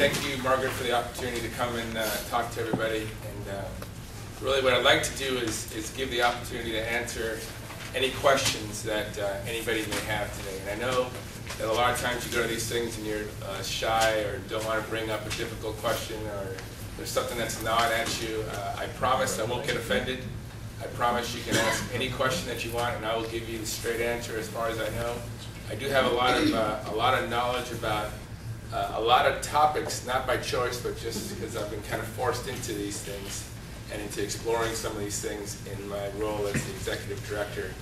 thank you, Margaret, for the opportunity to come and talk to everybody. And really what I'd like to do is give the opportunity to answer any questions that anybody may have today. And I know that a lot of times you go to these things and you're shy or don't want to bring up a difficult question, or there's something that's gnawing at you. I promise I won't get offended. I promise you can ask any question that you want, and I will give you the straight answer as far as I know. I do have a lot of knowledge about a lot of topics, not by choice, but just because I've been kind of forced into these things and into exploring some of these things in my role as the executive director.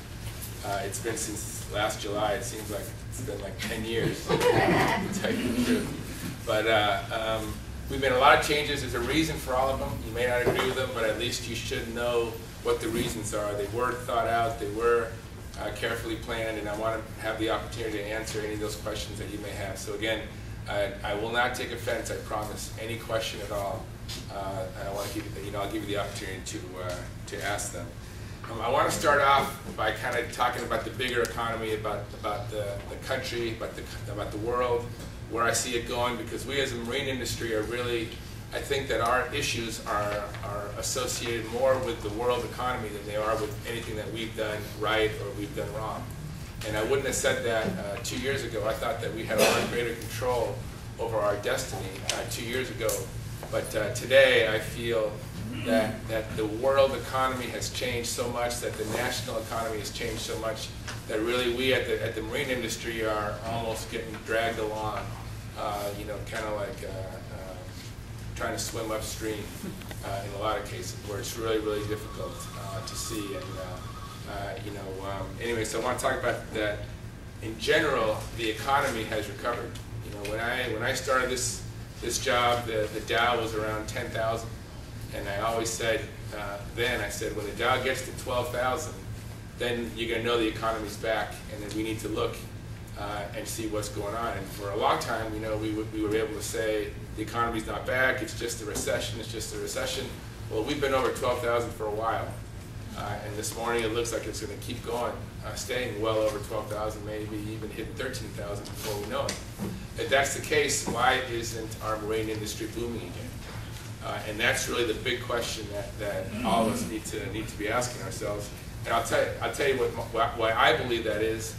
It's been since last July. It seems like it's been like 10 years, to tell you the truth. But we've made a lot of changes. There's a reason for all of them. You may not agree with them, but at least you should know what the reasons are. They were thought out. They were carefully planned, and I want to have the opportunity to answer any of those questions that you may have. So again, I will not take offense, I promise. Any question at all, I want to give you, I'll give you the opportunity to ask them. I want to start off by kind of talking about the bigger economy, about the country, about the world, where I see it going, because we as a marine industry are really, I think that our issues are associated more with the world economy than they are with anything that we've done right or we've done wrong. And I wouldn't have said that 2 years ago. I thought that we had a lot greater control over our destiny 2 years ago. But today I feel that the world economy has changed so much, that the national economy has changed so much, that really we at the marine industry are almost getting dragged along, kind of like trying to swim upstream in a lot of cases, where it's really, really difficult to see. And anyway, so I want to talk about that. In general, the economy has recovered. When I started this job, the Dow was around 10,000, and I always said I said when the Dow gets to 12,000, then you're going to know the economy's back, and then we need to look and see what's going on. And for a long time, we were able to say the economy's not back, it's just a recession, it's just a recession. Well, we've been over 12,000 for a while. And this morning it looks like it's going to keep going, staying well over 12,000, maybe even hitting 13,000 before we know it. If that's the case, why isn't our marine industry booming again? And that's really the big question that all of us need to be asking ourselves. And I'll tell you why I believe that is,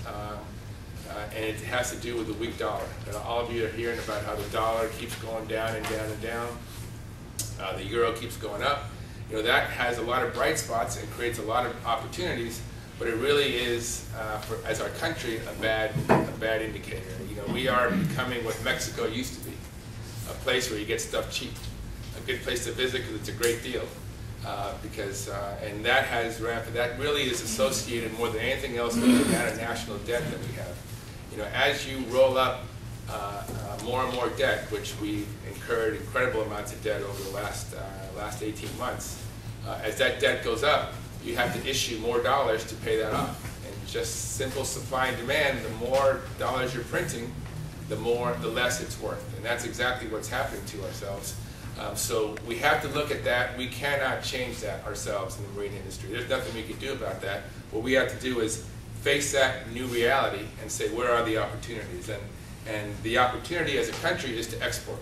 and it has to do with the weak dollar. And all of you are hearing about how the dollar keeps going down and down and down. The euro keeps going up. That has a lot of bright spots and creates a lot of opportunities, but it really is, as our country, a bad indicator. We are becoming what Mexico used to be, a place where you get stuff cheap, a good place to visit because it's a great deal. And that really is associated more than anything else with the amount of national debt that we have. As you roll up more and more debt, which we've incurred incredible amounts of debt over the last 18 months. As that debt goes up, you have to issue more dollars to pay that off. And just simple supply and demand, the more dollars you're printing, the less it's worth. And that's exactly what's happening to ourselves. So we have to look at that. We cannot change that ourselves in the marine industry. There's nothing we can do about that. What we have to do is face that new reality and say, where are the opportunities? And the opportunity as a country is to export.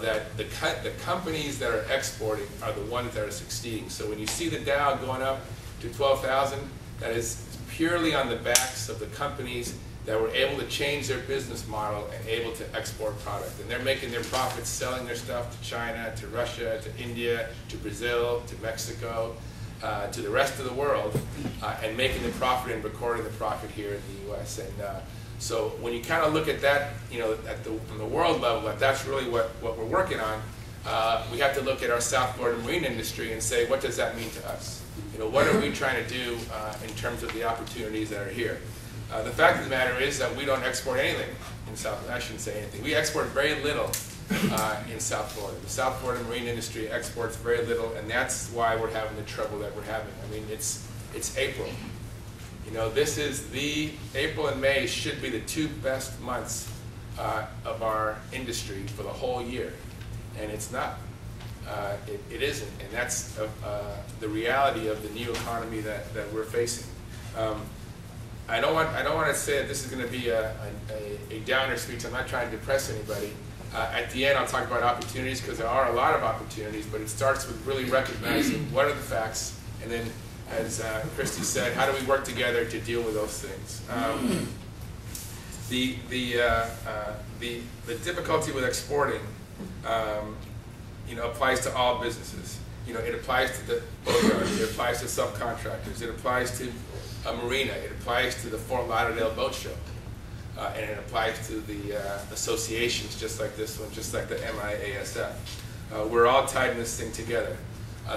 That the companies that are exporting are the ones that are succeeding. So when you see the Dow going up to 12,000, that is purely on the backs of the companies that were able to change their business model and able to export product. And they're making their profits selling their stuff to China, to Russia, to India, to Brazil, to Mexico, to the rest of the world, and making the profit and recording the profit here in the U.S. And so when you kind of look at that, from the world level, that's really what we're working on. We have to look at our South Florida marine industry and say, what does that mean to us? What are we trying to do in terms of the opportunities that are here? The fact of the matter is that we don't export anything in South Florida. I shouldn't say anything. We export very little in South Florida. The South Florida marine industry exports very little, and that's why we're having the trouble that we're having. I mean, it's April. This is April and May should be the 2 best months of our industry for the whole year, and it's not. It isn't, and that's the reality of the new economy that we're facing. I don't want to say that this is going to be a downer speech. I'm not trying to depress anybody. At the end, I'll talk about opportunities, because there are a lot of opportunities, but it starts with really recognizing what are the facts, and then, as Christy said, how do we work together to deal with those things? The difficulty with exporting, applies to all businesses. It applies to the boatyards, it applies to subcontractors, it applies to a marina, it applies to the Fort Lauderdale Boat Show, and it applies to the associations just like this one, just like the MIASF. We're all tied in this thing together.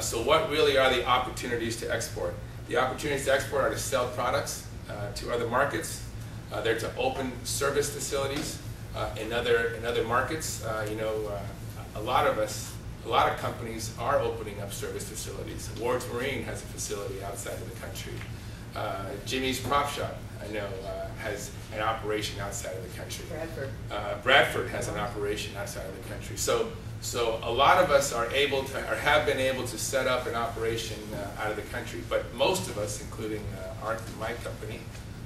So what really are the opportunities to export? The opportunities to export are to sell products to other markets. They're to open service facilities in other markets. A lot of companies are opening up service facilities. Ward's Marine has a facility outside of the country. Jimmy's Prop Shop, I know, has an operation outside of the country. Bradford has an operation outside of the country. So a lot of us are able to, or have been able to, set up an operation out of the country, but most of us, including my company,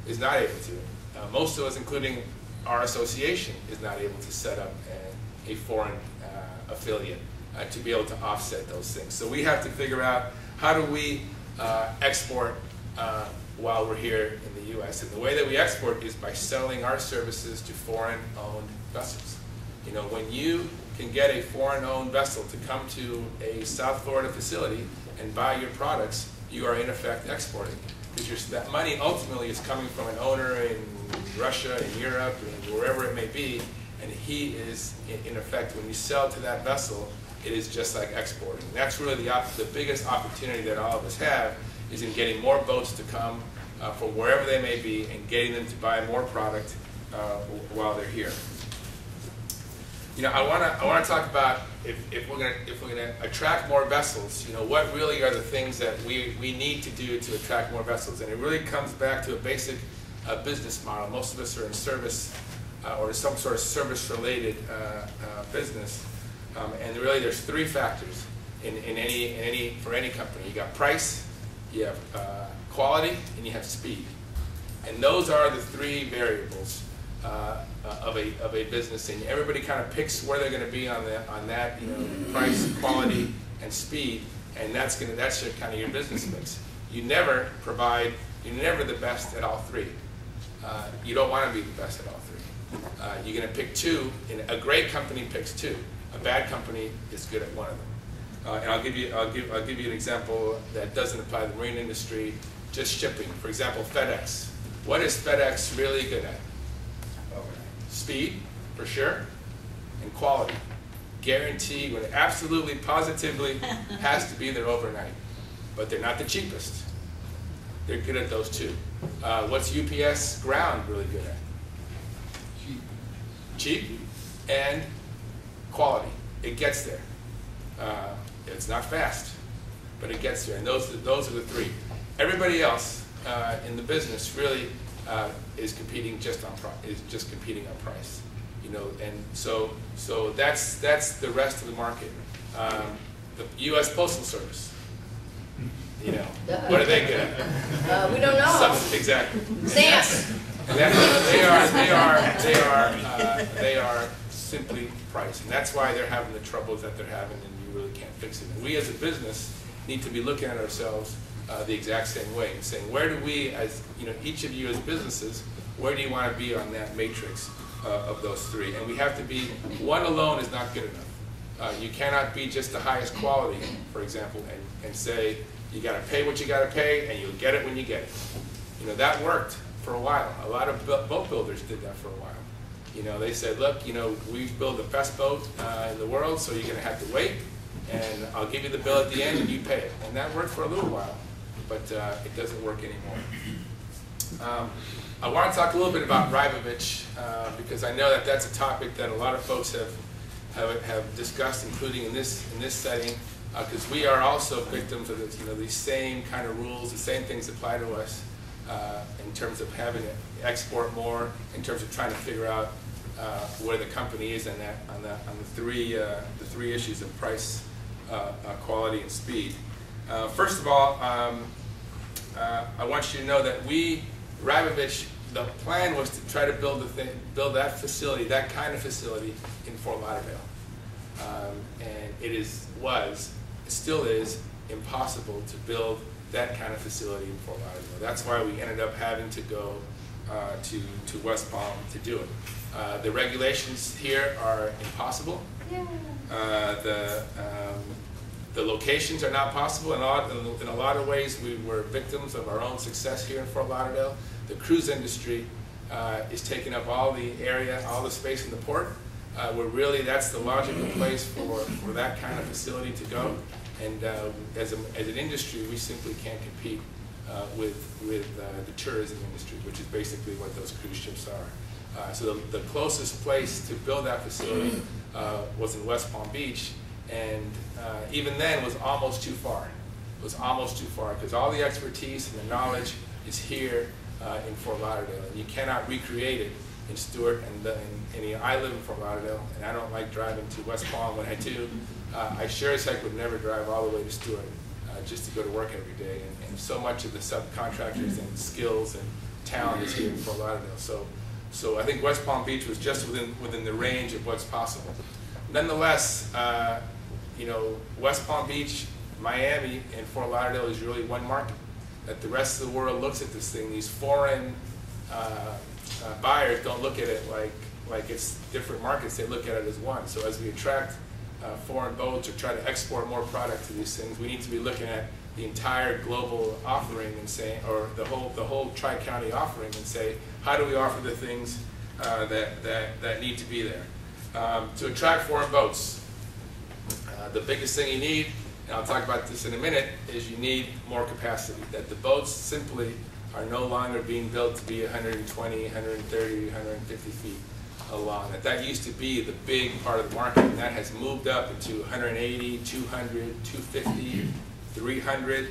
is not able to. Most of us, including our association, is not able to set up a foreign affiliate to be able to offset those things. So we have to figure out, how do we export while we're here in the U.S. And the way that we export is by selling our services to foreign-owned vessels. When you can get a foreign-owned vessel to come to a South Florida facility and buy your products, you are in effect exporting. Because that money ultimately is coming from an owner in Russia, in Europe, and wherever it may be, and he is, in effect, when you sell to that vessel, it is just like exporting. And that's really the biggest opportunity that all of us have, is in getting more boats to come from wherever they may be and getting them to buy more product while they're here. I want to talk about if we're gonna attract more vessels. What really are the things that we need to do to attract more vessels? And it really comes back to a basic business model. Most of us are in service or some sort of service-related business, and really there's three factors for any company. You got price, you have quality, and you have speed. And those are the three variables of a business, and everybody kind of picks where they're going to be on that, price, quality, and speed, and that's your kind of your business mix. You're never the best at all three. You don't want to be the best at all three. You're going to pick two, and a great company picks two. A bad company is good at one of them. And I'll give you an example that doesn't apply to the marine industry. Just shipping. For example, FedEx. What is FedEx really good at? Speed, for sure, and quality. Guaranteed, when it absolutely, positively has to be there overnight. But they're not the cheapest. They're good at those two. What's UPS Ground really good at? Cheap and quality. It gets there. It's not fast, but it gets there. And those are the three. Everybody else in the business really is competing just on price, and so that's the rest of the market. The U.S. Postal Service, what are they good at? We don't know. Exactly. Stamps. They are simply price, and that's why they're having the troubles that they're having, and you really can't fix it. And we as a business need to be looking at ourselves the exact same way and saying, where do we, as each of you as businesses, where do you want to be on that matrix of those three? And we have to be, one alone is not good enough. You cannot be just the highest quality, for example, and say you got to pay what you got to pay and you'll get it when you get it. That worked for a while. A lot of boat builders did that for a while. They said, look, we build the best boat in the world, so you're going to have to wait, and I'll give you the bill at the end and you pay it. And that worked for a little while, but it doesn't work anymore. I want to talk a little bit about Rybovich because I know that that's a topic that a lot of folks have discussed, including in this setting, because we are also victims of these same kind of rules. The same things apply to us in terms of having to export more, in terms of trying to figure out where the company is on the three issues of price, quality, and speed. First of all, I want you to know that Rybovich the plan was to try to build that facility, that kind of facility, in Fort Lauderdale, and it still is impossible to build that kind of facility in Fort Lauderdale. That's why we ended up having to go to West Palm to do it. The regulations here are impossible. The locations are not possible. In a lot of ways, we were victims of our own success here in Fort Lauderdale. The cruise industry is taking up all the area, all the space in the port. That's the logical place for that kind of facility to go. And as an industry, we simply can't compete with the tourism industry, which is basically what those cruise ships are. So the closest place to build that facility was in West Palm Beach, and even then was almost too far. It was almost too far, because all the expertise and the knowledge is here in Fort Lauderdale, and you cannot recreate it in Stewart. I live in Fort Lauderdale, and I don't like driving to West Palm. When I do, I sure as heck would never drive all the way to Stewart just to go to work every day. And so much of the subcontractors and skills and talent is here in Fort Lauderdale. So I think West Palm Beach was just within the range of what's possible. Nonetheless, West Palm Beach, Miami, and Fort Lauderdale is really one market. That the rest of the world looks at this thing. These foreign buyers don't look at it like it's different markets. They look at it as one. So as we attract foreign boats or try to export more product to these things, we need to be looking at the entire global offering and say, or the whole tri-county offering, and say, how do we offer the things that need to be there to attract foreign boats? The biggest thing you need, and I'll talk about this in a minute, is you need more capacity. That the boats simply are no longer being built to be 120, 130, 150 feet long. That used to be the big part of the market, and that has moved up into 180, 200, 250, 300,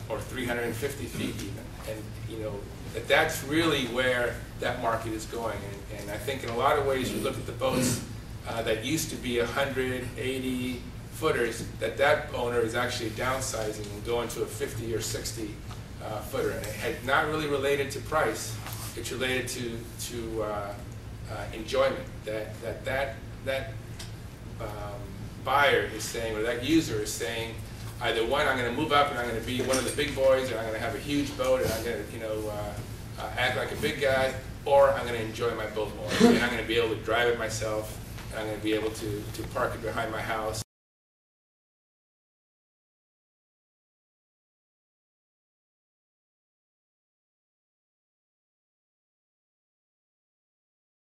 or 350 feet even. And that's really where that market is going. And I think in a lot of ways, you look at the boats that used to be 180 footers, that owner is actually downsizing and going to a 50 or 60 footer. And it had not really related to price. It's related to enjoyment. That buyer is saying, or that user is saying, either one, I'm going to move up and I'm going to be one of the big boys, and I'm going to have a huge boat, and I'm going to act like a big guy, or I'm going to enjoy my boat more, and I'm going to be able to drive it myself, and I'm going to be able to park it behind my house.